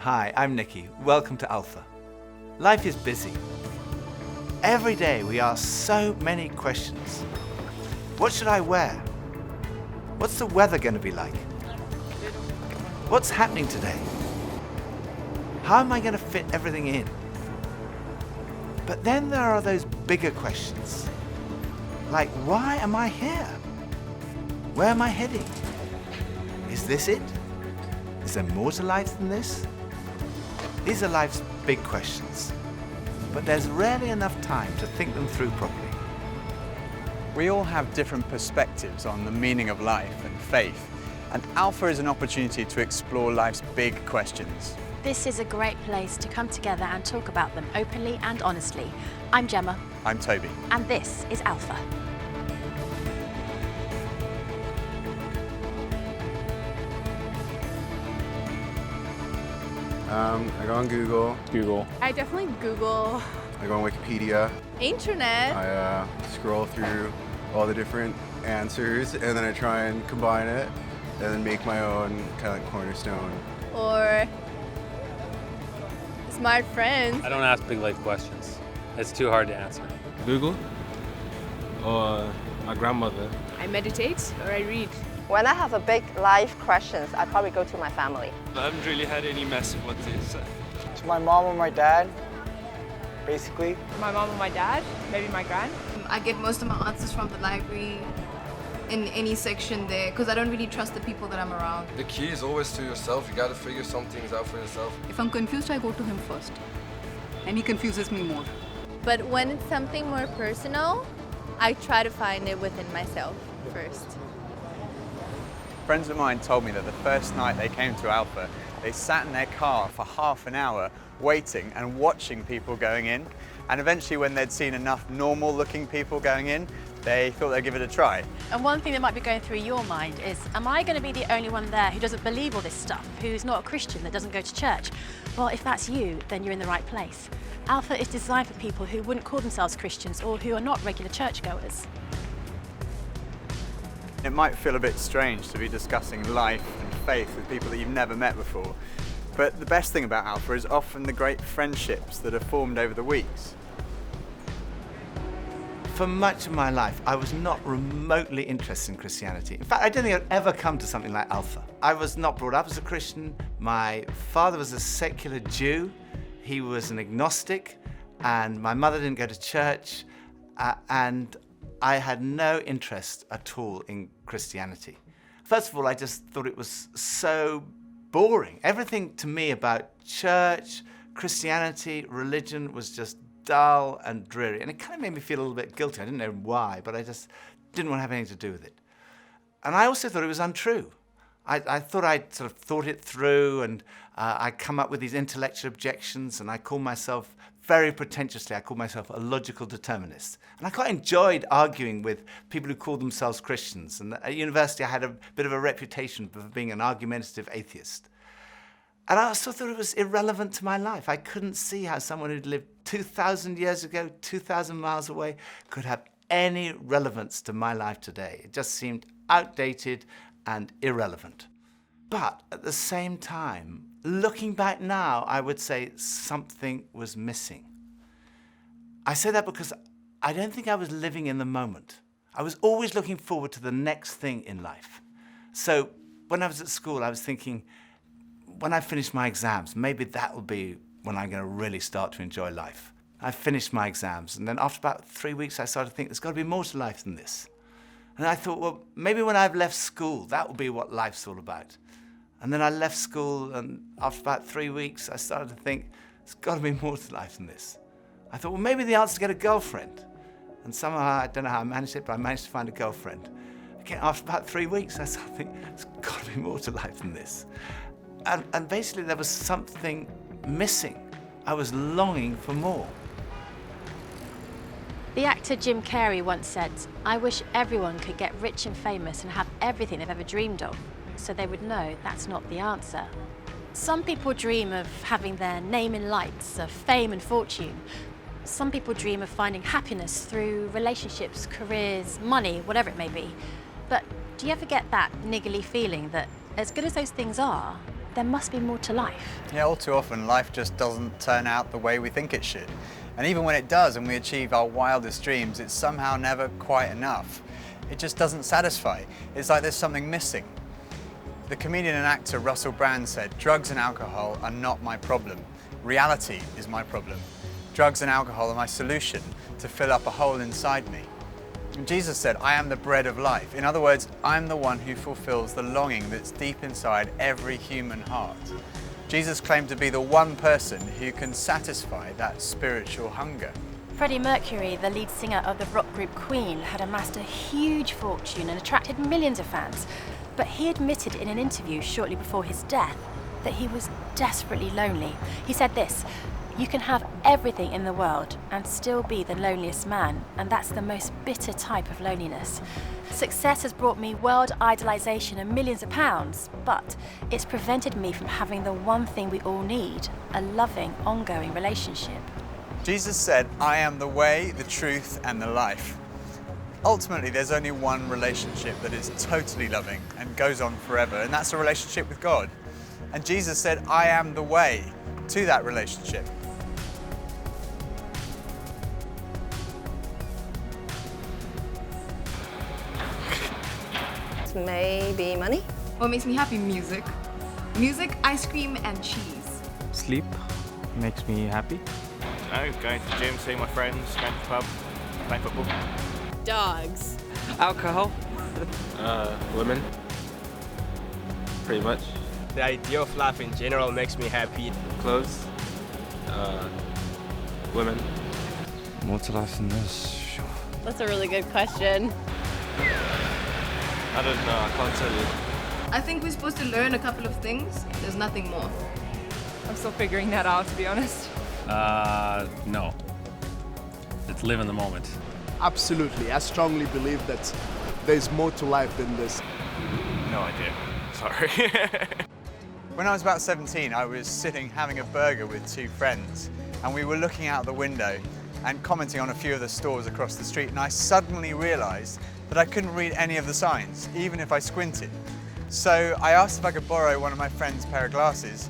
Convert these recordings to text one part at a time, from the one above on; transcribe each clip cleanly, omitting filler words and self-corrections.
Hi, I'm Nicky. Welcome to Alpha. Life is busy. Every day we ask so many questions. What should I wear? What's the weather going to be like? What's happening today? How am I going to fit everything in? But then there are those bigger questions. Like, why am I here? Where am I heading? Is this it? Is there more to life than this? These are life's big questions, but there's rarely enough time to think them through properly. We all have different perspectives on the meaning of life and faith, and Alpha is an opportunity to explore life's big questions. This is a great place to come together and talk about them openly and honestly. I'm Gemma. I'm Toby. And this is Alpha. I go on Google. I definitely Google. I go on Wikipedia. Internet. I scroll through all the different answers and then I try and combine it and then make my own kind of like cornerstone. Or smart friends. I don't ask big life questions. It's too hard to answer. Google or my grandmother. I meditate or I read. When I have a big life questions, I probably go to my family. I haven't really had any mess of what they said. To my mom or my dad, basically. My mom or my dad, maybe my gran. I get most of my answers from the library in any section there because I don't really trust the people that I'm around. The key is always to yourself. You got to figure some things out for yourself. If I'm confused, I go to him first. And he confuses me more. But when it's something more personal, I try to find it within myself first. Friends of mine told me that the first night they came to Alpha, they sat in their car for half an hour waiting and watching people going in. And eventually when they'd seen enough normal looking people going in, they thought they'd give it a try. And one thing that might be going through your mind is, am I going to be the only one there who doesn't believe all this stuff, who's not a Christian, that doesn't go to church? Well, if that's you, then you're in the right place. Alpha is designed for people who wouldn't call themselves Christians or who are not regular churchgoers. It might feel a bit strange to be discussing life and faith with people that you've never met before, but the best thing about Alpha is often the great friendships that are formed over the weeks. For much of my life, I was not remotely interested in Christianity. In fact, I don't think I'd ever come to something like Alpha. I was not brought up as a Christian. My father was a secular Jew. He was an agnostic, and my mother didn't go to church, and I had no interest at all in Christianity. First of all, I just thought it was so boring. Everything to me about church, Christianity, religion was just dull and dreary. And it kind of made me feel a little bit guilty. I didn't know why, but I just didn't want to have anything to do with it. And I also thought it was untrue. I thought I'd sort of thought it through, and I'd come up with these intellectual objections, and I called myself, very pretentiously, I called myself a logical determinist. And I quite enjoyed arguing with people who called themselves Christians. And at university, I had a bit of a reputation for being an argumentative atheist. And I also thought it was irrelevant to my life. I couldn't see how someone who'd lived 2,000 years ago, 2,000 miles away, could have any relevance to my life today. It just seemed outdated and irrelevant. But at the same time, looking back now, I would say something was missing. I say that because I don't think I was living in the moment. I was always looking forward to the next thing in life. So when I was at school, I was thinking, when I finish my exams, maybe that will be when I'm going to really start to enjoy life. I finished my exams, and then after about 3 weeks, I started to think there's got to be more to life than this. And I thought, well, maybe when I've left school, that will be what life's all about. And then I left school, and after about 3 weeks, I started to think, there's got to be more to life than this. I thought, well, maybe the answer is to get a girlfriend. And somehow, I don't know how I managed it, but I managed to find a girlfriend. Again, after about 3 weeks, I started to think, there's got to be more to life than this. And basically, there was something missing. I was longing for more. The actor Jim Carrey once said, "I wish everyone could get rich and famous and have everything they've ever dreamed of, so they would know that's not the answer." Some people dream of having their name in lights, of fame and fortune. Some people dream of finding happiness through relationships, careers, money, whatever it may be. But do you ever get that niggly feeling that as good as those things are, there must be more to life. Yeah, all too often life just doesn't turn out the way we think it should. And even when it does and we achieve our wildest dreams, it's somehow never quite enough. It just doesn't satisfy. It's like there's something missing. The comedian and actor Russell Brand said, "Drugs and alcohol are not my problem. Reality is my problem. Drugs and alcohol are my solution to fill up a hole inside me." And Jesus said, "I am the bread of life." In other words, I'm the one who fulfills the longing that's deep inside every human heart. Jesus claimed to be the one person who can satisfy that spiritual hunger. Freddie Mercury, the lead singer of the rock group Queen, had amassed a huge fortune and attracted millions of fans. But he admitted in an interview shortly before his death that he was desperately lonely. He said this, "You can have everything in the world and still be the loneliest man, and that's the most bitter type of loneliness. Success has brought me world idolization and millions of pounds, but it's prevented me from having the one thing we all need, a loving, ongoing relationship." Jesus said, "I am the way, the truth, and the life." Ultimately, there's only one relationship that is totally loving and goes on forever, and that's a relationship with God. And Jesus said, "I am the way to that relationship." Maybe money? What makes me happy? Music. Music, ice cream, and cheese. Sleep makes me happy. Going to the gym, seeing my friends, going to the pub, playing football. Dogs. Alcohol. Women. Pretty much. The idea of life in general makes me happy. Clothes. Women. More to life than this. That's a really good question. I don't know, I can't tell you. I think we're supposed to learn a couple of things. There's nothing more. I'm still figuring that out, to be honest. No. It's live in the moment. Absolutely. I strongly believe that there's more to life than this. No idea. Sorry. When I was about 17, I was sitting having a burger with two friends, and we were looking out the window and commenting on a few of the stores across the street, and I suddenly realized that I couldn't read any of the signs, even if I squinted. So I asked if I could borrow one of my friend's pair of glasses,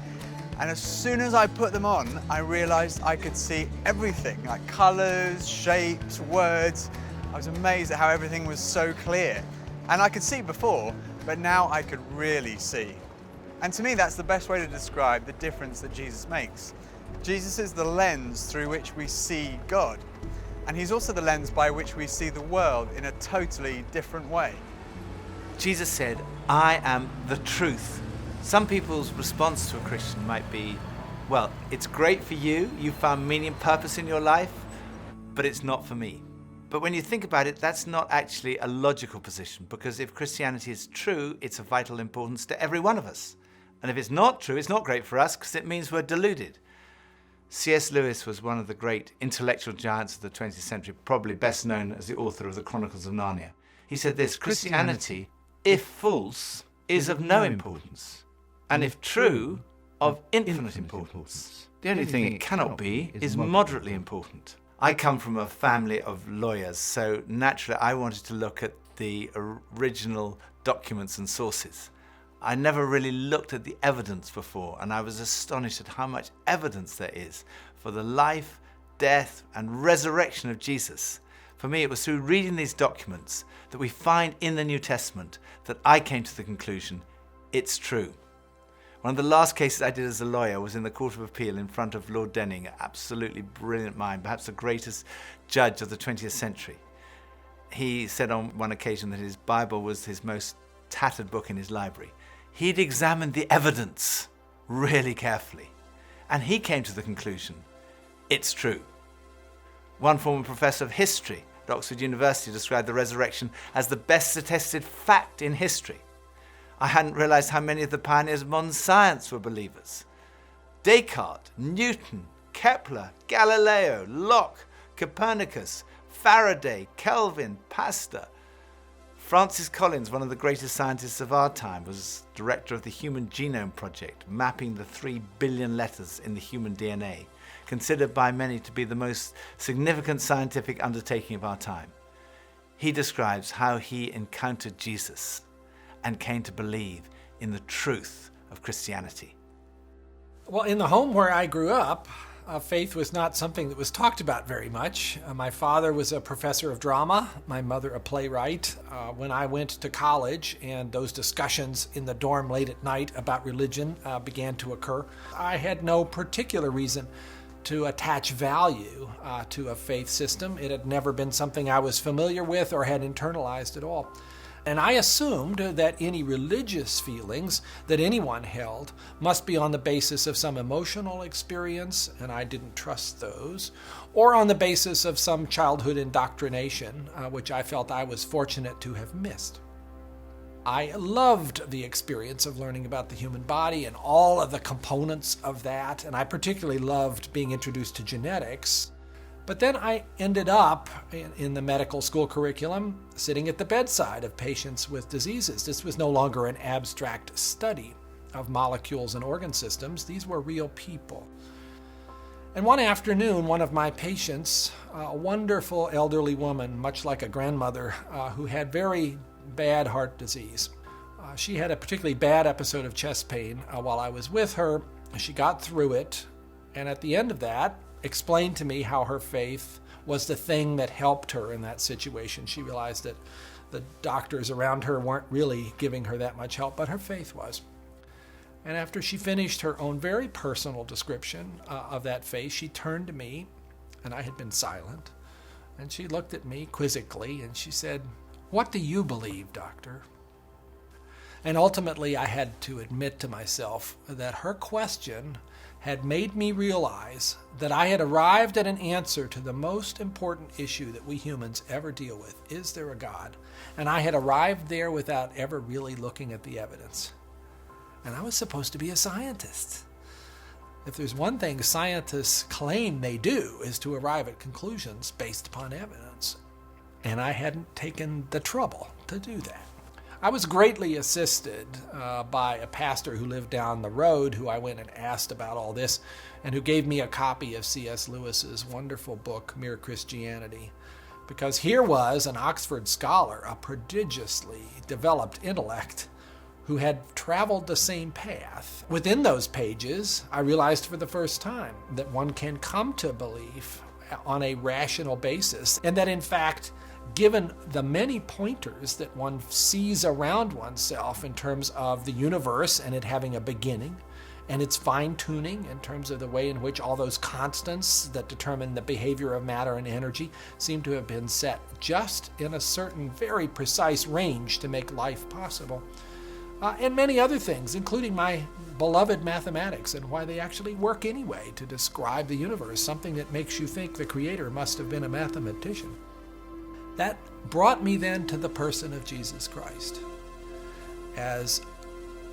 and as soon as I put them on, I realized I could see everything, like colors, shapes, words. I was amazed at how everything was so clear. And I could see before, but now I could really see. And to me, that's the best way to describe the difference that Jesus makes. Jesus is the lens through which we see God. And he's also the lens by which we see the world in a totally different way. Jesus said, "I am the truth." Some people's response to a Christian might be, well, it's great for you, you found meaning and purpose in your life, but it's not for me. But when you think about it, that's not actually a logical position, because if Christianity is true, it's of vital importance to every one of us. And if it's not true, it's not great for us, because it means we're deluded. C.S. Lewis was one of the great intellectual giants of the 20th century, probably best known as the author of the Chronicles of Narnia. He said this, "Christianity, if false, is of no importance, and if true, of infinite importance. The only thing it cannot be is moderately important." I come from a family of lawyers, so naturally I wanted to look at the original documents and sources. I never really looked at the evidence before, and I was astonished at how much evidence there is for the life, death, and resurrection of Jesus. For me, it was through reading these documents that we find in the New Testament that I came to the conclusion, it's true. One of the last cases I did as a lawyer was in the Court of Appeal in front of Lord Denning, an absolutely brilliant mind, perhaps the greatest judge of the 20th century. He said on one occasion that his Bible was his most tattered book in his library. He'd examined the evidence really carefully, and he came to the conclusion, it's true. One former professor of history at Oxford University described the resurrection as the best attested fact in history. I hadn't realized how many of the pioneers of modern science were believers. Descartes, Newton, Kepler, Galileo, Locke, Copernicus, Faraday, Kelvin, Pasteur. Francis Collins, one of the greatest scientists of our time, was director of the Human Genome Project, mapping the 3 billion letters in the human DNA, considered by many to be the most significant scientific undertaking of our time. He describes how he encountered Jesus and came to believe in the truth of Christianity? Well, in the home where I grew up, faith was not something that was talked about very much. My father was a professor of drama, my mother a playwright. When I went to college and those discussions in the dorm late at night about religion began to occur, I had no particular reason to attach value to a faith system. It had never been something I was familiar with or had internalized at all. And I assumed that any religious feelings that anyone held must be on the basis of some emotional experience, and I didn't trust those, or on the basis of some childhood indoctrination, which I felt I was fortunate to have missed. I loved the experience of learning about the human body and all of the components of that, and I particularly loved being introduced to genetics. But then I ended up in the medical school curriculum sitting at the bedside of patients with diseases. This was no longer an abstract study of molecules and organ systems. These were real people. And one afternoon, one of my patients, a wonderful elderly woman, much like a grandmother, who had very bad heart disease. She had a particularly bad episode of chest pain while I was with her. She got through it, and at the end of that, explained to me how her faith was the thing that helped her in that situation. She realized that the doctors around her weren't really giving her that much help, but her faith was. And after she finished her own very personal description of that faith, she turned to me, and I had been silent, and she looked at me quizzically, and she said, "What do you believe, doctor?" And ultimately, I had to admit to myself that her question had made me realize that I had arrived at an answer to the most important issue that we humans ever deal with. Is there a God? And I had arrived there without ever really looking at the evidence. And I was supposed to be a scientist. If there's one thing scientists claim they do is to arrive at conclusions based upon evidence. And I hadn't taken the trouble to do that. I was greatly assisted by a pastor who lived down the road, who I went and asked about all this, and who gave me a copy of C.S. Lewis's wonderful book, Mere Christianity. Because here was an Oxford scholar, a prodigiously developed intellect, who had traveled the same path. Within those pages, I realized for the first time that one can come to belief on a rational basis, and that in fact, given the many pointers that one sees around oneself in terms of the universe and it having a beginning, and its fine-tuning in terms of the way in which all those constants that determine the behavior of matter and energy seem to have been set just in a certain very precise range to make life possible. And many other things, including my beloved mathematics and why they actually work anyway to describe the universe, something that makes you think the Creator must have been a mathematician. That brought me then to the person of Jesus Christ as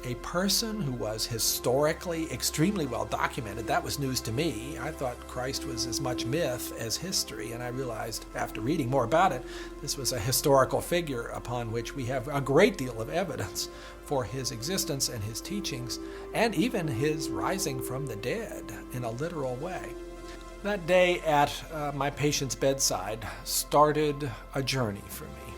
a person who was historically extremely well documented. That was news to me. I thought Christ was as much myth as history, and I realized after reading more about it, this was a historical figure upon which we have a great deal of evidence for his existence and his teachings, and even his rising from the dead in a literal way. That day at my patient's bedside started a journey for me,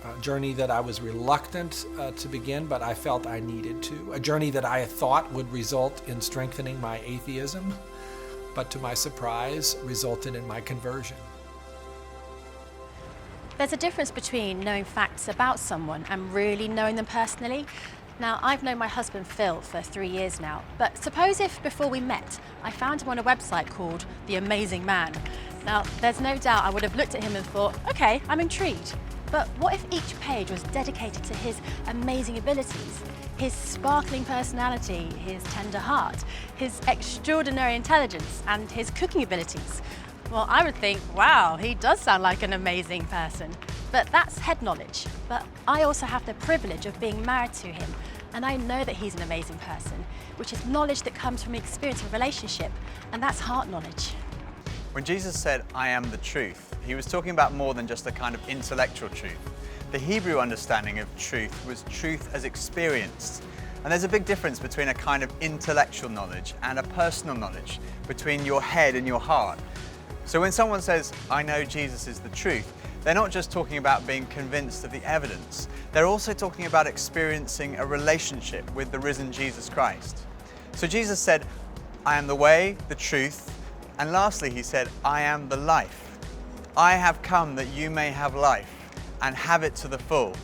a journey that I was reluctant to begin, but I felt I needed to, a journey that I thought would result in strengthening my atheism, but to my surprise, resulted in my conversion. There's a difference between knowing facts about someone and really knowing them personally. Now, I've known my husband Phil for 3 years now, but suppose if before we met, I found him on a website called The Amazing Man. Now, there's no doubt I would have looked at him and thought, okay, I'm intrigued. But what if each page was dedicated to his amazing abilities, his sparkling personality, his tender heart, his extraordinary intelligence, and his cooking abilities? Well, I would think, wow, he does sound like an amazing person. But that's head knowledge. But I also have the privilege of being married to him, and I know that he's an amazing person, which is knowledge that comes from experience of a relationship, and that's heart knowledge. When Jesus said, "I am the truth," he was talking about more than just a kind of intellectual truth. The Hebrew understanding of truth was truth as experienced. And there's a big difference between a kind of intellectual knowledge and a personal knowledge, between your head and your heart. So when someone says, "I know Jesus is the truth," they're not just talking about being convinced of the evidence, they're also talking about experiencing a relationship with the risen Jesus Christ. So Jesus said, I am the way, the truth, and lastly he said, I am the life. I have come that you may have life and have it to the full.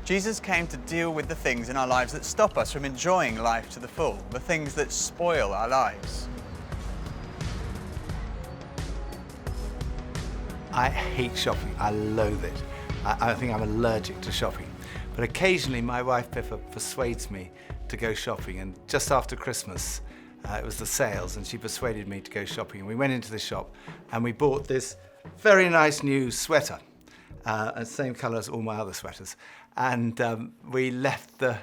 Jesus came to deal with the things in our lives that stop us from enjoying life to the full, the things that spoil our lives. I hate shopping. I loathe it. I think I'm allergic to shopping. But occasionally my wife Pippa persuades me to go shopping, and just after Christmas, it was the sales, and she persuaded me to go shopping. And we went into the shop and we bought this very nice new sweater, same colour as all my other sweaters. And we left the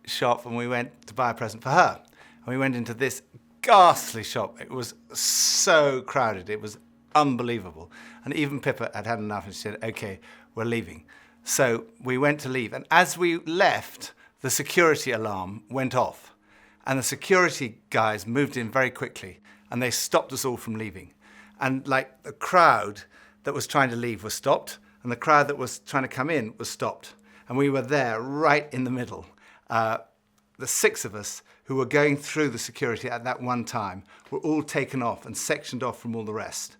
shop and we went to buy a present for her. And we went into this ghastly shop. It was so crowded. It was unbelievable. And even Pippa had had enough and she said, okay, we're leaving. So we went to leave. And as we left, the security alarm went off. And the security guys moved in very quickly and they stopped us all from leaving. And like the crowd that was trying to leave was stopped and the crowd that was trying to come in was stopped. And we were there right in the middle. The 6 of us who were going through the security at that one time were all taken off and sectioned off from all the rest.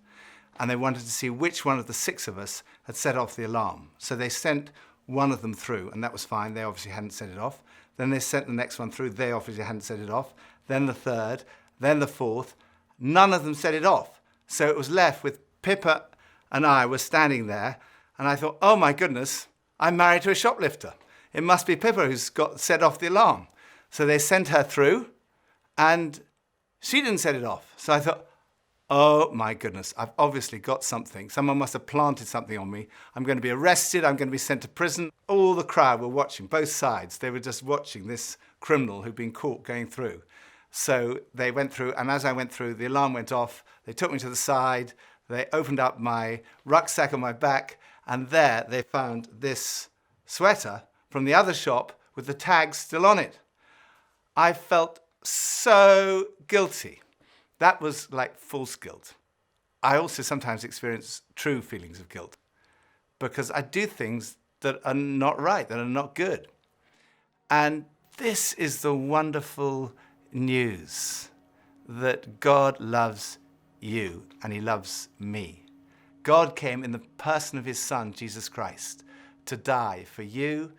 And they wanted to see which one of the 6 of us had set off the alarm. So they sent one of them through, and that was fine. They obviously hadn't set it off. Then they sent the next one through. They obviously hadn't set it off. Then the 3rd, then the 4th. None of them set it off. So it was left with Pippa and I were standing there, and I thought, oh my goodness, I'm married to a shoplifter. It must be Pippa who's got set off the alarm. So they sent her through, and she didn't set it off. So I thought, oh my goodness, I've obviously got something. Someone must have planted something on me. I'm going to be arrested. I'm going to be sent to prison. All the crowd were watching, both sides. They were just watching this criminal who'd been caught going through. So they went through, and as I went through, the alarm went off. They took me to the side. They opened up my rucksack on my back, and there they found this sweater from the other shop with the tag still on it. I felt so guilty. That was like false guilt. I also sometimes experience true feelings of guilt because I do things that are not right, that are not good. And this is the wonderful news that God loves you and he loves me. God came in the person of his Son, Jesus Christ, to die for you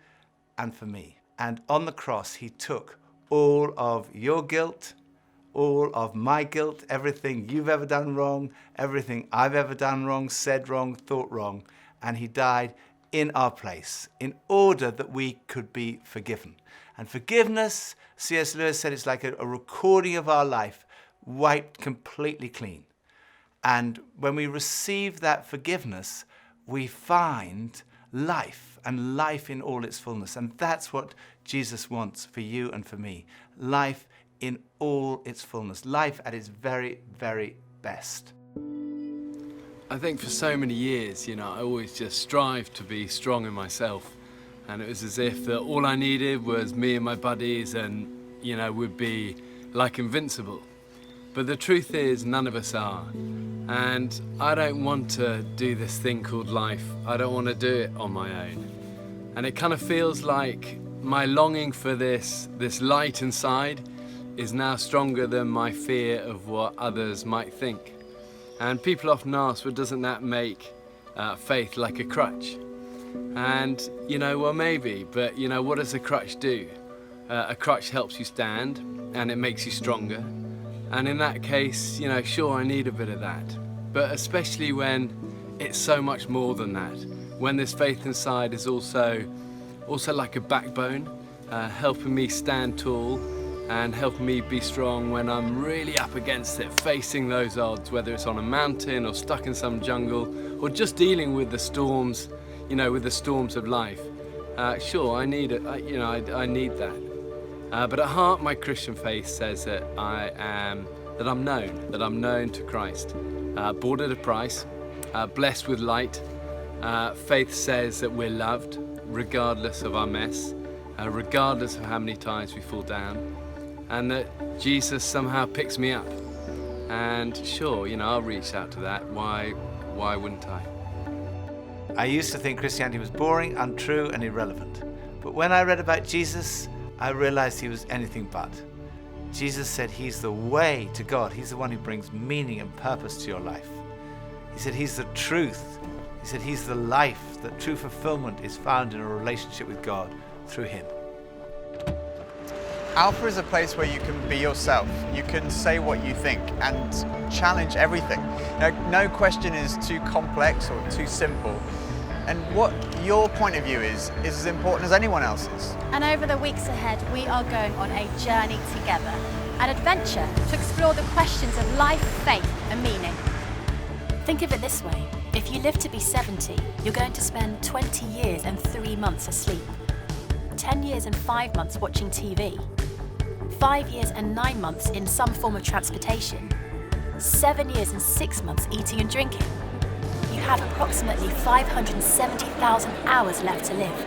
and for me. And on the cross, he took all of your guilt, all of my guilt, everything you've ever done wrong, everything I've ever done wrong, said wrong, thought wrong, and he died in our place in order that we could be forgiven. And forgiveness, C.S. Lewis said, it's like a recording of our life wiped completely clean. And when we receive that forgiveness, we find life, and life in all its fullness. And that's what Jesus wants for you and for me. Life in all its fullness. Life at its very, very best. I think for so many years, I always just strived to be strong in myself. And it was as if that all I needed was me and my buddies and, we'd be like invincible. But the truth is, none of us are. And I don't want to do this thing called life. I don't want to do it on my own. And it kind of feels like my longing for this light inside is now stronger than my fear of what others might think. And people often ask, well, doesn't that make faith like a crutch? And, well, maybe, but, what does a crutch do? A crutch helps you stand and it makes you stronger. And in that case, sure, I need a bit of that. But especially when it's so much more than that. When this faith inside is also like a backbone, helping me stand tall and helping me be strong when I'm really up against it, facing those odds, whether it's on a mountain or stuck in some jungle or just dealing with the storms, with the storms of life. Sure, I need it, I need that. But at heart, my Christian faith says that I'm known to Christ. Bought at a price, blessed with light. Faith says that we're loved, regardless of our mess, regardless of how many times we fall down, and that Jesus somehow picks me up. And sure, I'll reach out to that. Why wouldn't I? I used to think Christianity was boring, untrue, and irrelevant. But when I read about Jesus, I realized he was anything but. Jesus said he's the way to God. He's the one who brings meaning and purpose to your life. He said he's the truth. He said he's the life, that true fulfillment is found in a relationship with God through him. Alpha is a place where you can be yourself. You can say what you think and challenge everything. No question is too complex or too simple. And what your point of view is as important as anyone else's. And over the weeks ahead, we are going on a journey together, an adventure to explore the questions of life, faith, and meaning. Think of it this way. If you live to be 70, you're going to spend 20 years and 3 months asleep, 10 years and 5 months watching TV, 5 years and 9 months in some form of transportation, 7 years and 6 months eating and drinking. You have approximately 570,000 hours left to live.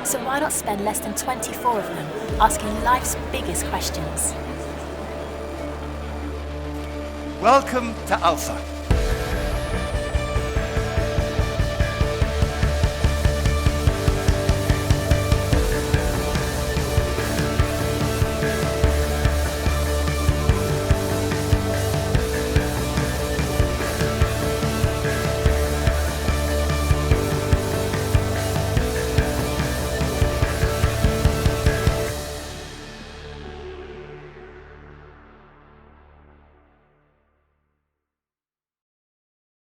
So why not spend less than 24 of them asking life's biggest questions? Welcome to Alpha.